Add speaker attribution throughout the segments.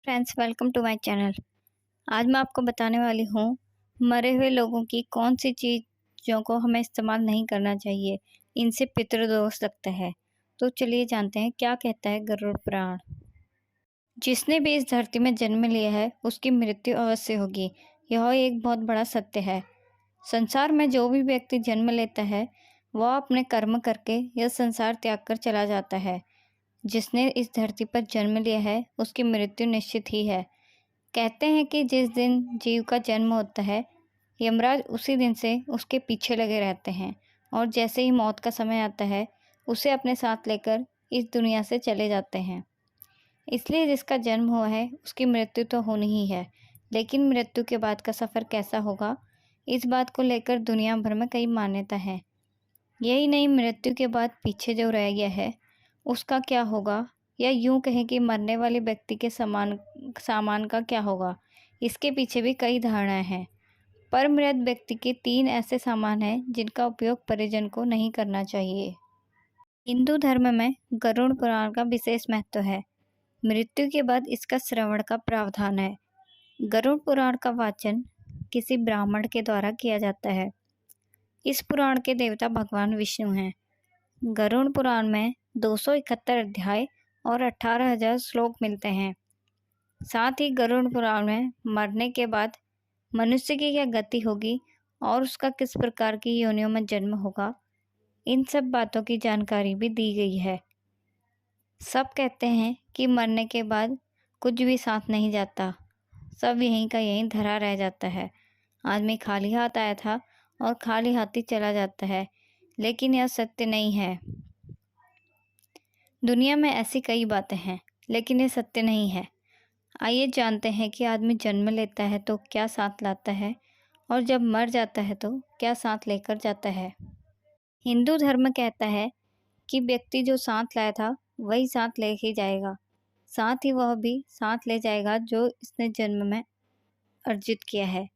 Speaker 1: Friends, welcome to my channel. आज मैं आपको बताने वाली हूँ मरे हुए लोगों की कौन सी चीज़ों को हमें इस्तेमाल नहीं करना चाहिए, इनसे पितृदोष लगता है। तो चलिए जानते हैं क्या कहता है गरुड़ पुराण। जिसने भी इस धरती में जन्म लिया है उसकी मृत्यु अवश्य होगी, यह एक बहुत बड़ा सत्य है। संसार में जो भी व्यक्ति जन्म लेता है वह अपने कर्म करके यह संसार त्याग कर चला जाता है। जिसने इस धरती पर जन्म लिया है उसकी मृत्यु निश्चित ही है। कहते हैं कि जिस दिन जीव का जन्म होता है यमराज उसी दिन से उसके पीछे लगे रहते हैं और जैसे ही मौत का समय आता है उसे अपने साथ लेकर इस दुनिया से चले जाते हैं। इसलिए जिसका जन्म हुआ है उसकी मृत्यु तो होनी ही है, लेकिन मृत्यु के बाद का सफ़र कैसा होगा, इस बात को लेकर दुनिया भर में कई मान्यता है। यही नहीं, मृत्यु के बाद पीछे जो रह गया है उसका क्या होगा, या यूं कहें कि मरने वाले व्यक्ति के सामान का क्या होगा, इसके पीछे भी कई धारणाएं हैं। पर मृत व्यक्ति के 3 ऐसे सामान हैं जिनका उपयोग परिजन को नहीं करना चाहिए। हिंदू धर्म में गरुड़ पुराण का विशेष महत्व है। मृत्यु के बाद इसका श्रवण का प्रावधान है। गरुड़ पुराण का वाचन किसी ब्राह्मण के द्वारा किया जाता है। इस पुराण के देवता भगवान विष्णु हैं। गरुड़ पुराण में 271 अध्याय और 18,000 श्लोक मिलते हैं। साथ ही गरुड़ पुराण में मरने के बाद मनुष्य की क्या गति होगी और उसका किस प्रकार की योनियों में जन्म होगा, इन सब बातों की जानकारी भी दी गई है। सब कहते हैं कि मरने के बाद कुछ भी साथ नहीं जाता, सब यहीं का यहीं धरा रह जाता है। आदमी खाली हाथ आया था और खाली हाथ ही चला जाता है, लेकिन यह सत्य नहीं है। दुनिया में ऐसी कई बातें हैं, लेकिन ये सत्य नहीं है। आइए जानते हैं कि आदमी जन्म लेता है तो क्या साथ लाता है और जब मर जाता है तो क्या साथ लेकर जाता है। हिंदू धर्म कहता है कि व्यक्ति जो साथ लाया था वही साथ ले ही जाएगा, साथ ही वह भी साथ ले जाएगा जो इसने जन्म में अर्जित किया है।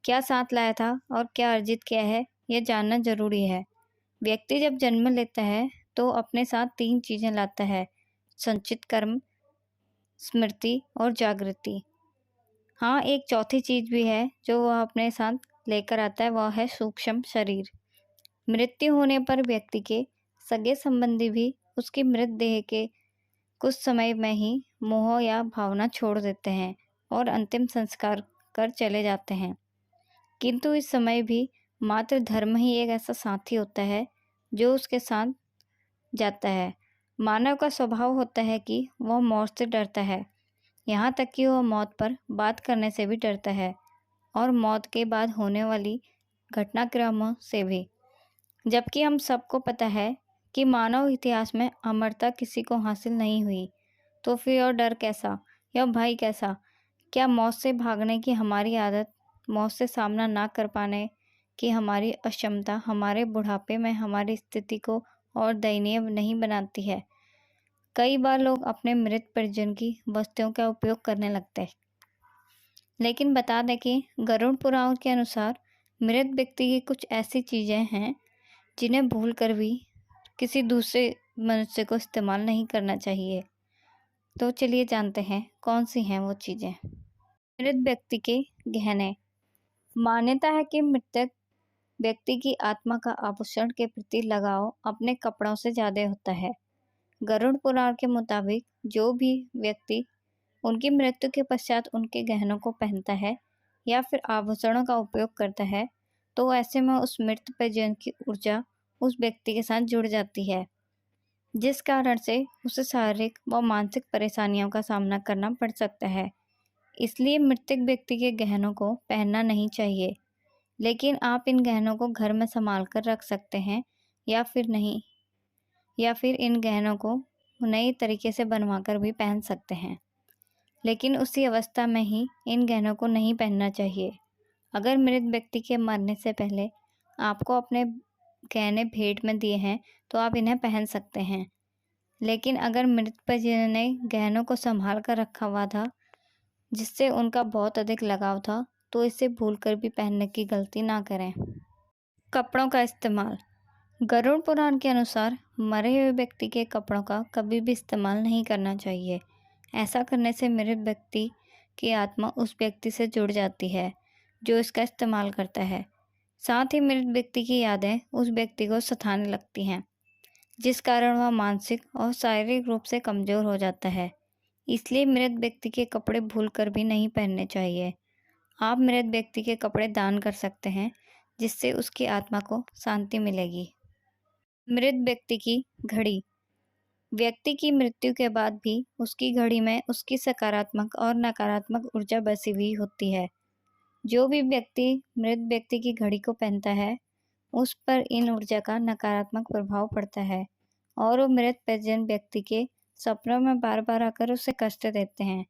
Speaker 1: क्या साथ लाया था और क्या अर्जित किया है, यह जानना जरूरी है। व्यक्ति जब जन्म लेता है तो अपने साथ 3 चीज़ें लाता है: संचित कर्म, स्मृति और जागृति। हाँ, एक चौथी चीज़ भी है जो वह अपने साथ लेकर आता है, वह है सूक्ष्म शरीर। मृत्यु होने पर व्यक्ति के सगे संबंधी भी उसकी मृत देह के कुछ समय में ही मोह या भावना छोड़ देते हैं और अंतिम संस्कार कर चले जाते हैं। किंतु इस समय भी मात्र धर्म ही एक ऐसा साथी होता है जो उसके साथ जाता है। मानव का स्वभाव होता है कि वह मौत से डरता है, यहाँ तक कि वह मौत पर बात करने से भी डरता है और मौत के बाद होने वाली घटनाक्रमों से भी। जबकि हम सबको पता है कि मानव इतिहास में अमरता किसी को हासिल नहीं हुई, तो फिर और डर कैसा या भय कैसा? क्या मौत से भागने की हमारी आदत, मौत से सामना ना कर पाने की हमारी अक्षमता हमारे बुढ़ापे में हमारी स्थिति को और दयनीय नहीं बनाती है? कई बार लोग अपने मृत परिजन की वस्तुओं का उपयोग करने लगते हैं, लेकिन बता दें कि गरुड़ पुराण के अनुसार मृत व्यक्ति की कुछ ऐसी चीज़ें हैं जिन्हें भूल कर भी किसी दूसरे मनुष्य को इस्तेमाल नहीं करना चाहिए। तो चलिए जानते हैं कौन सी हैं वो चीज़ें। मृत व्यक्ति के गहने। मान्यता है कि मृतक व्यक्ति की आत्मा का आभूषण के प्रति लगाव अपने कपड़ों से ज़्यादा होता है। गरुड़ पुराण के मुताबिक जो भी व्यक्ति उनकी मृत्यु के पश्चात उनके गहनों को पहनता है या फिर आभूषणों का उपयोग करता है, तो ऐसे में उस मृत परिजन की ऊर्जा उस व्यक्ति के साथ जुड़ जाती है, जिस कारण से उसे शारीरिक व मानसिक परेशानियों का सामना करना पड़ सकता है। इसलिए मृतक व्यक्ति के गहनों को पहनना नहीं चाहिए, लेकिन आप इन गहनों को घर में संभाल कर रख सकते हैं या फिर इन गहनों को नए तरीके से बनवा कर भी पहन सकते हैं, लेकिन उसी अवस्था में ही इन गहनों को नहीं पहनना चाहिए। अगर मृत व्यक्ति के मरने से पहले आपको अपने गहने भेंट में दिए हैं तो आप इन्हें पहन सकते हैं, लेकिन अगर मृत परिजन ने गहनों को संभाल कर रखा हुआ था जिससे उनका बहुत अधिक लगाव था, तो इसे भूलकर भी पहनने की गलती ना करें। कपड़ों का इस्तेमाल। गरुड़ पुराण के अनुसार मरे हुए व्यक्ति के कपड़ों का कभी भी इस्तेमाल नहीं करना चाहिए। ऐसा करने से मृत व्यक्ति की आत्मा उस व्यक्ति से जुड़ जाती है जो इसका इस्तेमाल करता है। साथ ही मृत व्यक्ति की यादें उस व्यक्ति को सताने लगती हैं, जिस कारण वह मानसिक और शारीरिक रूप से कमज़ोर हो जाता है। इसलिए मृत व्यक्ति के कपड़े भूलकर भी नहीं पहनने चाहिए। आप मृत व्यक्ति के कपड़े दान कर सकते हैं, जिससे उसकी आत्मा को शांति मिलेगी। मृत व्यक्ति की घड़ी। व्यक्ति की मृत्यु के बाद भी उसकी घड़ी में उसकी सकारात्मक और नकारात्मक ऊर्जा बसी हुई होती है। जो भी व्यक्ति मृत व्यक्ति की घड़ी को पहनता है, उस पर इन ऊर्जा का नकारात्मक प्रभाव पड़ता है और वो मृत परिजन व्यक्ति के सपनों में बार बार आकर उसे कष्ट देते हैं।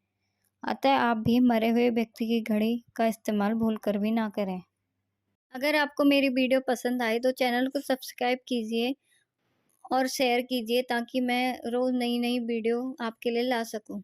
Speaker 1: अतः आप भी मरे हुए व्यक्ति की घड़ी का इस्तेमाल भूलकर भी ना करें। अगर आपको मेरी वीडियो पसंद आए तो चैनल को सब्सक्राइब कीजिए और शेयर कीजिए ताकि मैं रोज़ नई नई वीडियो आपके लिए ला सकूं।